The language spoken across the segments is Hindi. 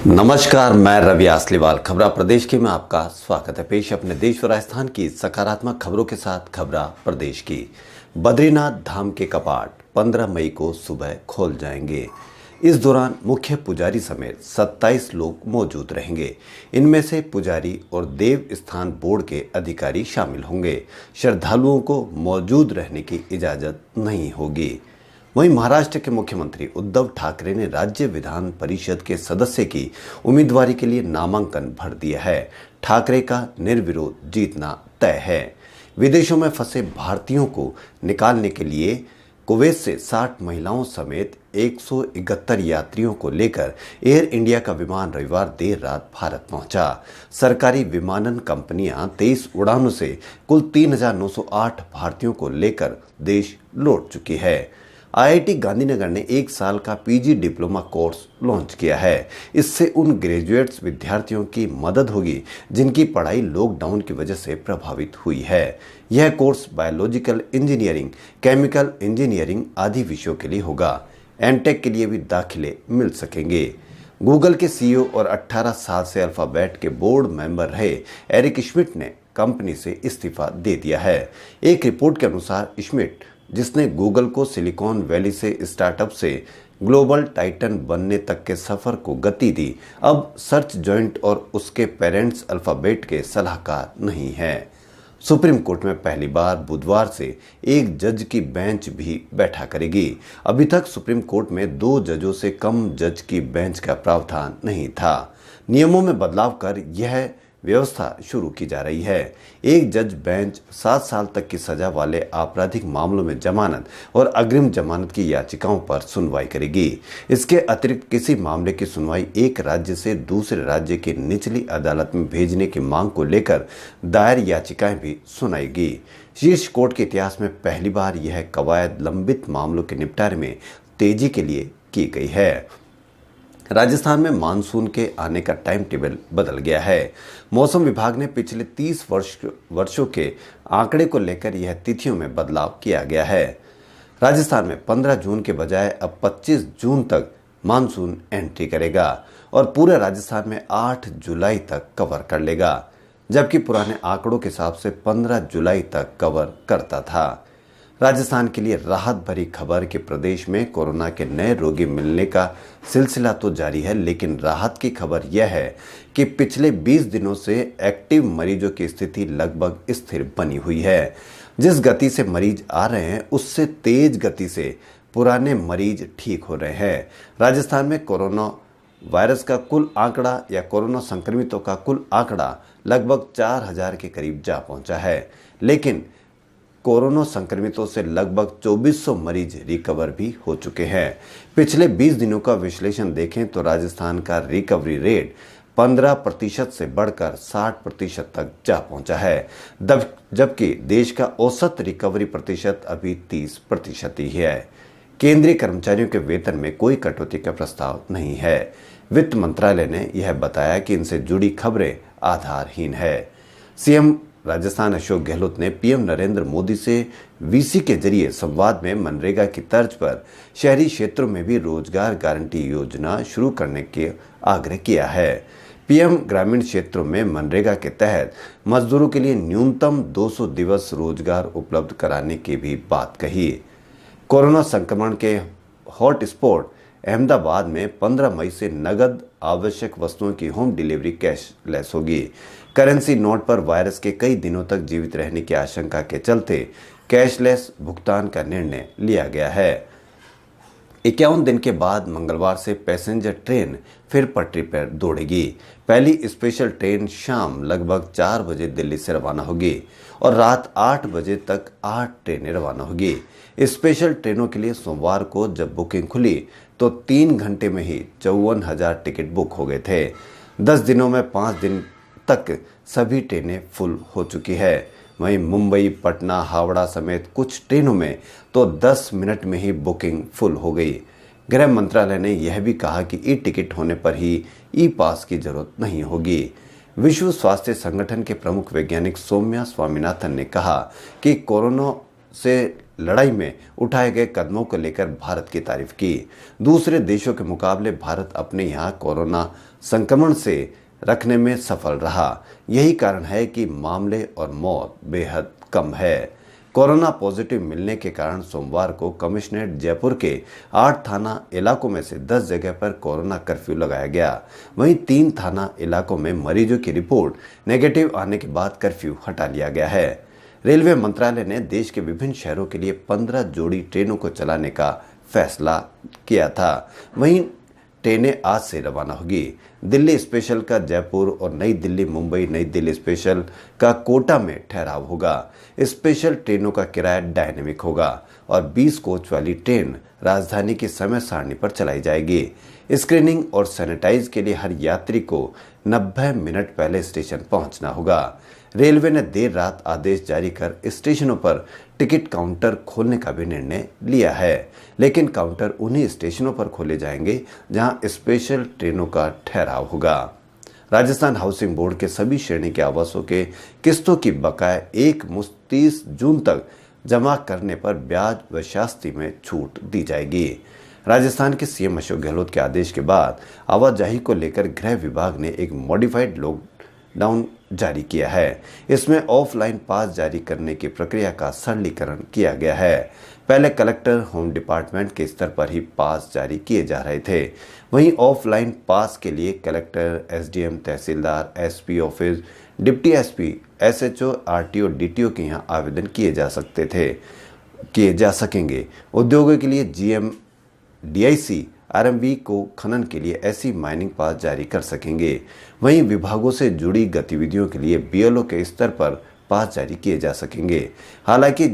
नमस्कार, मैं रवि आसलीवाल। खबरा प्रदेश के में आपका स्वागत है। पेश अपने देश और राजस्थान की सकारात्मक खबरों के साथ खबरा प्रदेश की। बद्रीनाथ धाम के कपाट 15 मई को सुबह खोल जाएंगे। इस दौरान मुख्य पुजारी समेत 27 लोग मौजूद रहेंगे। इनमें से पुजारी और देव स्थान बोर्ड के अधिकारी शामिल होंगे। श्रद्धालुओं को मौजूद रहने की इजाज़त नहीं होगी। वहीं महाराष्ट्र के मुख्यमंत्री उद्धव ठाकरे ने राज्य विधान परिषद के सदस्य की उम्मीदवारी के लिए नामांकन भर दिया है। ठाकरे का निर्विरोध जीतना तय है। विदेशों में फंसे भारतीयों को निकालने के लिए कुवैत से 60 महिलाओं समेत 171 यात्रियों को लेकर एयर इंडिया का विमान रविवार देर रात भारत पहुंचा। सरकारी विमानन कंपनियां 23 उड़ानों से कुल 3,908 भारतीयों को लेकर देश लौट चुकी है। आईआईटी गांधीनगर ने 1 साल का पीजी डिप्लोमा कोर्स लॉन्च किया है। इससे उन ग्रेजुएट्स विद्यार्थियों की मदद होगी जिनकी पढ़ाई लॉकडाउन की वजह से प्रभावित हुई है। यह course biological engineering, chemical engineering आदि विषयों के लिए होगा। एमटेक के लिए भी दाखिले मिल सकेंगे। गूगल के सीईओ और 18 साल से अल्फाबेट के बोर्ड मेंबर रहे एरिक श्मिट ने कंपनी से इस्तीफा दे दिया है। एक रिपोर्ट के अनुसार श्मिट, जिसने गूगल को सिलिकॉन वैली से स्टार्टअप से ग्लोबल टाइटन बनने तक के सफर को गति दी, अब सर्च जॉइंट और उसके पेरेंट्स अल्फाबेट के सलाहकार नहीं है। सुप्रीम कोर्ट में पहली बार बुधवार से एक जज की बेंच भी बैठा करेगी। अभी तक सुप्रीम कोर्ट में 2 जजों से कम जज की बेंच का प्रावधान नहीं था। नियमों में बदलाव कर यह व्यवस्था शुरू की जा रही है। एक जज बेंच 7 साल तक की सजा वाले आपराधिक मामलों में जमानत और अग्रिम जमानत की याचिकाओं पर सुनवाई करेगी। इसके अतिरिक्त किसी मामले की सुनवाई एक राज्य से दूसरे राज्य की निचली अदालत में भेजने की मांग को लेकर दायर याचिकाएं भी सुनाएगी। शीर्ष कोर्ट के इतिहास में पहली बार यह कवायद लंबित मामलों के निपटारे में तेजी के लिए की गई है। राजस्थान में मानसून के आने का टाइम टेबल बदल गया है। मौसम विभाग ने पिछले 30 वर्षों के आंकड़े को लेकर यह तिथियों में बदलाव किया गया है। राजस्थान में 15 जून के बजाय अब 25 जून तक मानसून एंट्री करेगा और पूरे राजस्थान में 8 जुलाई तक कवर कर लेगा, जबकि पुराने आंकड़ों के हिसाब से 15 जुलाई तक कवर करता था। राजस्थान के लिए राहत भरी खबर कि प्रदेश में कोरोना के नए रोगी मिलने का सिलसिला तो जारी है, लेकिन राहत की खबर यह है कि पिछले 20 दिनों से एक्टिव मरीजों की स्थिति लगभग स्थिर बनी हुई है। जिस गति से मरीज आ रहे हैं उससे तेज गति से पुराने मरीज ठीक हो रहे हैं। राजस्थान में कोरोना वायरस का कुल आंकड़ा या कोरोना संक्रमितों का कुल आंकड़ा लगभग 4,000 के करीब जा पहुंचा है, लेकिन कोरोना संक्रमितों से लगभग 2400 मरीज रिकवर भी हो चुके हैं। पिछले 20 दिनों का विश्लेषण देखें तो राजस्थान का रिकवरी रेट 15% से बढ़कर 60% तक जा पहुंचा है, जबकि देश का औसत रिकवरी प्रतिशत अभी 30% ही है। केंद्रीय कर्मचारियों के वेतन में कोई कटौती का प्रस्ताव नहीं है। वित्त मंत्रालय ने यह बताया कि इनसे जुड़ी खबरें आधारहीन है। सीएम राजस्थान अशोक गहलोत ने पीएम नरेंद्र मोदी से वीसी के जरिए संवाद में मनरेगा की तर्ज पर शहरी क्षेत्रों में भी रोजगार गारंटी योजना शुरू करने के आग्रह किया है। पीएम ग्रामीण क्षेत्रों में मनरेगा के तहत मजदूरों के लिए न्यूनतम 200 दिवस रोजगार उपलब्ध कराने की भी बात कही। कोरोना संक्रमण के हॉटस्पॉट अहमदाबाद में 15 मई से नगद आवश्यक वस्तुओं की होम डिलीवरी कैशलेस होगी। करेंसी नोट पर वायरस के कई दिनों तक जीवित रहने की आशंका के चलते कैशलेस भुगतान का निर्णय लिया गया है। 51 दिन के बाद मंगलवार से पैसेंजर ट्रेन फिर पटरी पर दौड़ेगी। पहली स्पेशल ट्रेन शाम लगभग 4 बजे दिल्ली से रवाना होगी और रात 8 बजे तक 8 ट्रेनें रवाना होगी। स्पेशल ट्रेनों के लिए सोमवार को जब बुकिंग खुली तो 3 घंटे में ही 54,000 टिकट बुक हो गए थे। 10 दिनों में 5 दिन तक सभी ट्रेनें फुल हो चुकी है। वहीं मुंबई, पटना, हावड़ा समेत कुछ ट्रेनों में तो 10 मिनट में ही बुकिंग फुल हो गई। गृह मंत्रालय ने यह भी कहा कि ई टिकट होने पर ही ई पास की जरूरत नहीं होगी। विश्व स्वास्थ्य संगठन के प्रमुख वैज्ञानिक सौम्या स्वामीनाथन ने कहा कि कोरोना से लड़ाई में उठाए गए कदमों को लेकर भारत की तारीफ की। दूसरे देशों के मुकाबले भारत अपने यहाँ कोरोना संक्रमण से रखने में सफल रहा। यही कारण है कि मामले और मौत बेहद कम है। कोरोना पॉजिटिव मिलने के कारण सोमवार को कमिश्नरेट जयपुर के 8 थाना इलाकों में से 10 जगह पर कोरोना कर्फ्यू लगाया गया। वहीं 3 थाना इलाकों में मरीजों की रिपोर्ट नेगेटिव आने के बाद कर्फ्यू हटा लिया गया है। रेलवे मंत्रालय ने देश के विभिन्न शहरों के लिए 15 जोड़ी ट्रेनों को चलाने का फैसला किया था। वहीं ट्रेनें आज से रवाना होगी। दिल्ली स्पेशल का जयपुर और नई दिल्ली मुंबई नई दिल्ली स्पेशल का कोटा में ठहराव होगा। स्पेशल ट्रेनों का किराया डायनेमिक होगा और 20 कोच वाली ट्रेन राजधानी की समय सारणी पर चलाई जाएगी। स्क्रीनिंग और सैनिटाइज के लिए हर यात्री को 90 मिनट पहले स्टेशन पहुंचना होगा। रेलवे ने देर रात आदेश जारी कर स्टेशनों पर टिकट काउंटर खोलने का भी निर्णय लिया है, लेकिन काउंटर उन्हीं स्टेशनों पर खोले जाएंगे जहां स्पेशल ट्रेनों का ठहराव होगा। राजस्थान हाउसिंग बोर्ड के सभी श्रेणी के आवासों के किस्तों की बकाया 30 जून तक जमा करने पर ब्याज व शास्ति में छूट दी जाएगी। राजस्थान के सीएम अशोक गहलोत के आदेश के बाद आवाजाही को लेकर गृह विभाग ने एक मॉडिफाइड लॉकडाउन जारी किया है। इसमें ऑफलाइन पास जारी करने की प्रक्रिया का सरलीकरण किया गया है। पहले कलेक्टर होम डिपार्टमेंट के स्तर पर ही पास जारी किए जा रहे थे। वहीं ऑफलाइन पास के लिए collector, SDM, tehsildar, SP office, deputy SP, SHO, RTO, DTO के यहाँ आवेदन किए जा सकेंगे। उद्योगों के लिए जीएम, डीआईसी, आरएमवी को खनन के लिए ऐसी माइनिंग पास जारी कर सकेंगे। वहीं विभागों से जुड़ी गतिविधियों के लिए बीएलओ के स्तर पर पास जारी किए जा सकेंगे। हालांकि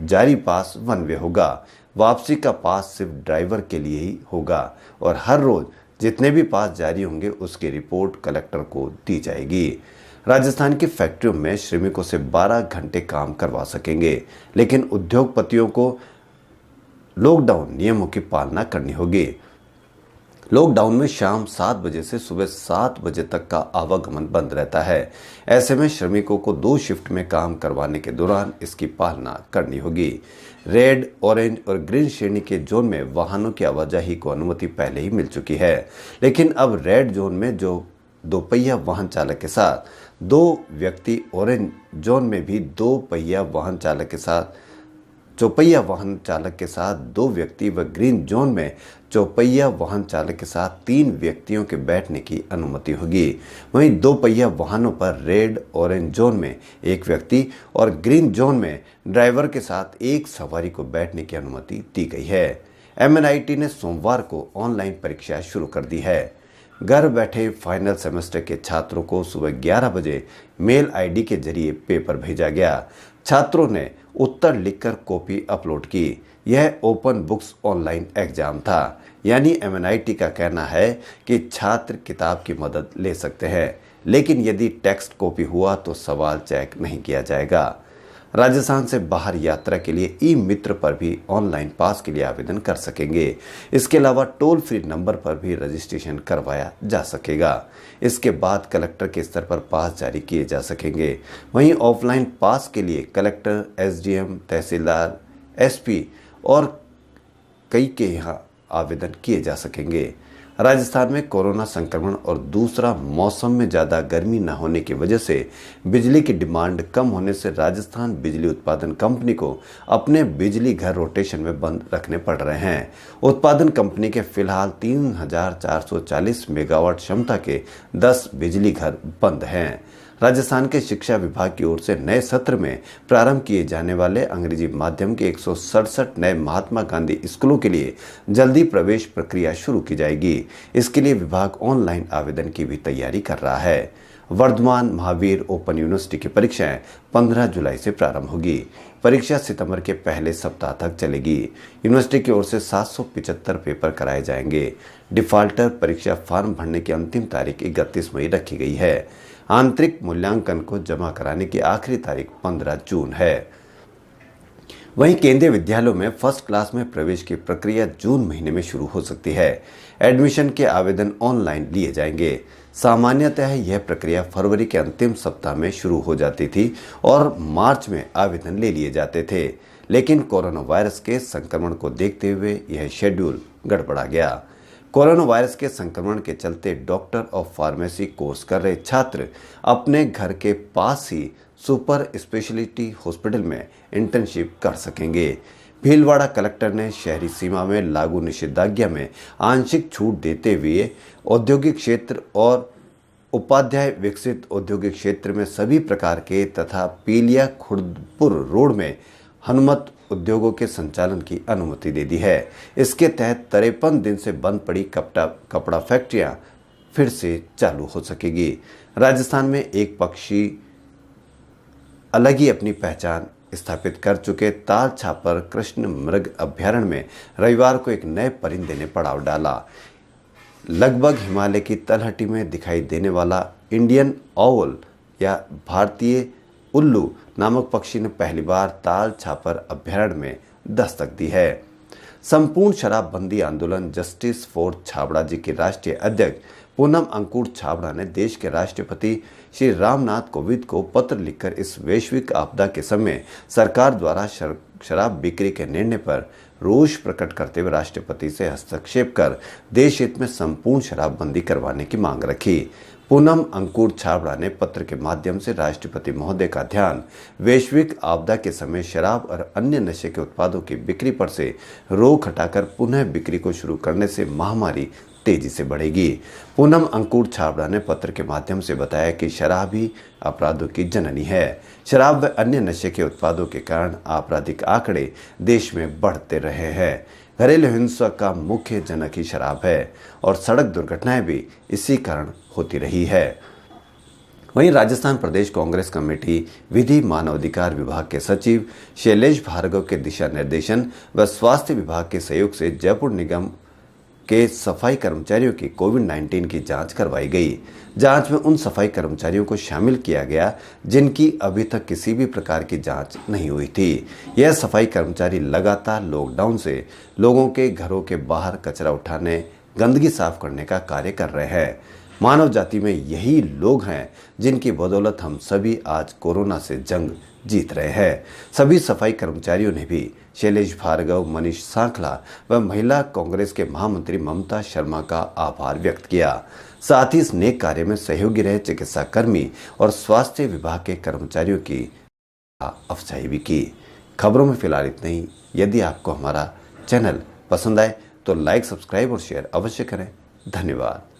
जारी पास वन वे होगा। वापसी का पास सिर्फ ड्राइवर के लिए ही होगा और हर रोज जितने भी पास जारी होंगे उसकी रिपोर्ट कलेक्टर को दी जाएगी। राजस्थान की फैक्ट्रियों में श्रमिकों से 12 घंटे काम करवा सकेंगे, लेकिन उद्योगपतियों को लॉकडाउन नियमों की पालना करनी होगी। लॉकडाउन में शाम 7 बजे से सुबह 7 बजे तक का आवागमन बंद रहता है। ऐसे में श्रमिकों को 2 शिफ्ट में काम करवाने के दौरान इसकी पालना करनी होगी। रेड, ऑरेंज और ग्रीन श्रेणी के जोन में वाहनों की आवाजाही को अनुमति पहले ही मिल चुकी है, लेकिन अब रेड जोन में जो 2 पहिया वाहन चालक के साथ 2 व्यक्ति, ऑरेंज जोन में भी 2 पहिया वाहन चालक के साथ चौपहिया वाहन चालक के साथ 2 व्यक्ति व ग्रीन जोन में चौपहिया वाहन चालक के साथ 3 व्यक्तियों के बैठने की अनुमति होगी। वहीं 2 पहिया वाहनों पर रेड, ऑरेंज जोन में 1 व्यक्ति और ग्रीन जोन में ड्राइवर के साथ 1 सवारी को बैठने की अनुमति दी गई है। एमएनआईटी ने सोमवार को ऑनलाइन परीक्षा शुरू कर दी है। घर बैठे फाइनल सेमेस्टर के छात्रों को सुबह 11 बजे मेल आईडी के जरिए पेपर भेजा गया। छात्रों ने उत्तर लिखकर कॉपी अपलोड की। यह ओपन बुक्स ऑनलाइन एग्जाम था, यानी एमएनआईटी का कहना है कि छात्र किताब की मदद ले सकते हैं, लेकिन यदि टेक्स्ट कॉपी हुआ तो सवाल चेक नहीं किया जाएगा। राजस्थान से बाहर यात्रा के लिए ई मित्र पर भी ऑनलाइन पास के लिए आवेदन कर सकेंगे। इसके अलावा टोल फ्री नंबर पर भी रजिस्ट्रेशन करवाया जा सकेगा। इसके बाद कलेक्टर के स्तर पर पास जारी किए जा सकेंगे। वहीं ऑफलाइन पास के लिए कलेक्टर, एसडीएम, तहसीलदार, एसपी और कई के यहाँ आवेदन किए जा सकेंगे। राजस्थान में कोरोना संक्रमण और दूसरा मौसम में ज़्यादा गर्मी न होने की वजह से बिजली की डिमांड कम होने से राजस्थान बिजली उत्पादन कंपनी को अपने बिजली घर रोटेशन में बंद रखने पड़ रहे हैं। उत्पादन कंपनी के फिलहाल 3440 मेगावाट क्षमता के 10 बिजली घर बंद हैं। राजस्थान के शिक्षा विभाग की ओर से नए सत्र में प्रारंभ किए जाने वाले अंग्रेजी माध्यम के 167 नए महात्मा गांधी स्कूलों के लिए जल्दी प्रवेश प्रक्रिया शुरू की जाएगी। इसके लिए विभाग ऑनलाइन आवेदन की भी तैयारी कर रहा है। वर्धमान महावीर ओपन यूनिवर्सिटी की परीक्षाएं 15 जुलाई से प्रारंभ होगी। परीक्षा सितंबर के पहले सप्ताह तक चलेगी। यूनिवर्सिटी की ओर से 775 पेपर कराए जाएंगे। डिफाल्टर परीक्षा फॉर्म भरने की अंतिम तारीख 31 मई रखी गई है। आंतरिक मूल्यांकन को जमा कराने की आखिरी तारीख 15 जून है। वहीं केंद्रीय विद्यालयों में फर्स्ट क्लास में प्रवेश की प्रक्रिया जून महीने में शुरू हो सकती है। एडमिशन के आवेदन ऑनलाइन लिए जाएंगे। सामान्यतः यह प्रक्रिया फरवरी के अंतिम सप्ताह में शुरू हो जाती थी और मार्च में आवेदन ले लिए जाते थे, लेकिन कोरोना वायरस के संक्रमण को देखते हुए यह शेड्यूल गड़बड़ा गया। कोरोना वायरस के संक्रमण के चलते डॉक्टर ऑफ फार्मेसी कोर्स कर रहे छात्र अपने घर के पास ही सुपर स्पेशलिटी हॉस्पिटल में इंटर्नशिप कर सकेंगे। भीलवाड़ा कलेक्टर ने शहरी सीमा में लागू निषेधाज्ञा में आंशिक छूट देते हुए औद्योगिक क्षेत्र और उपाध्याय विकसित औद्योगिक क्षेत्र में सभी प्रकार के तथा पीलिया खुर्दपुर रोड में हनुमत उद्योगों के संचालन की अनुमति दे दी है। इसके तहत 53 दिन से बंद पड़ी कपड़ा फैक्ट्रियां फिर से चालू हो सकेगी। राजस्थान में एक पक्षी अलग ही अपनी पहचान स्थापित कर चुके ताल छापर कृष्ण मृग अभ्यारण्य में रविवार को एक नए परिंदे ने पड़ाव डाला। लगभग हिमालय की तलहटी में दिखाई देने वाला इंडियन ऑवल या भारतीय उल्लू नामक पक्षी ने पहली बार ताल छापर अभ्यारण्य में दस्तक दी है। संपूर्ण शराबबंदी आंदोलन जस्टिस फॉर छाबड़ा जी के राष्ट्रीय अध्यक्ष पूनम अंकुर छाबड़ा ने देश के राष्ट्रपति श्री रामनाथ कोविंद को पत्र लिखकर इस वैश्विक आपदा के समय सरकार द्वारा शराब बिक्री के निर्णय पर रोष प्रकट करते हुए राष्ट्रपति से हस्तक्षेप कर देश हित में संपूर्ण शराबबंदी करवाने की मांग रखी। पूनम अंकुर छाबड़ा ने पत्र के माध्यम से राष्ट्रपति महोदय का ध्यान वैश्विक आपदा के समय शराब और अन्य नशे के उत्पादों की बिक्री पर से रोक हटाकर पुनः बिक्री को शुरू करने से महामारी तेजी से बढ़ेगी। पूनम अंकुर छाबड़ा ने पत्र के माध्यम से बताया कि शराब ही अपराधों की जननी है। शराब व अन्य नशे के उत्पादों के कारण आपराधिक आंकड़े देश में बढ़ते रहे हैं। घरेलू हिंसा का मुख्य जनक ही शराब है और सड़क दुर्घटनाएं भी इसी कारण होती रही है। वहीं राजस्थान प्रदेश कांग्रेस कमेटी विधि मानवाधिकार विभाग के सचिव शैलेश भार्गव के दिशा निर्देशन व स्वास्थ्य विभाग के सहयोग से जयपुर निगम के सफाई कर्मचारियों की कोविड-19 की जांच करवाई गई। जांच में उन सफाई कर्मचारियों को शामिल किया गया जिनकी अभी तक किसी भी प्रकार की जांच नहीं हुई थी। यह सफाई कर्मचारी लगातार लॉकडाउन से लोगों के घरों के बाहर कचरा उठाने, गंदगी साफ करने का कार्य कर रहे हैं। मानव जाति में यही लोग हैं जिनकी बदौलत हम सभी आज कोरोना से जंग जीत रहे हैं। सभी सफाई कर्मचारियों ने भी शैलेश भार्गव, मनीष सांखला व महिला कांग्रेस के महामंत्री ममता शर्मा का आभार व्यक्त किया। साथ ही इस नेक कार्य में सहयोगी रहे चिकित्सा कर्मी और स्वास्थ्य विभाग के कर्मचारियों की अफवाही भी की। खबरों में फिलहाल इतना ही। यदि आपको हमारा चैनल पसंद आए तो लाइक, सब्सक्राइब और शेयर अवश्य करें। धन्यवाद।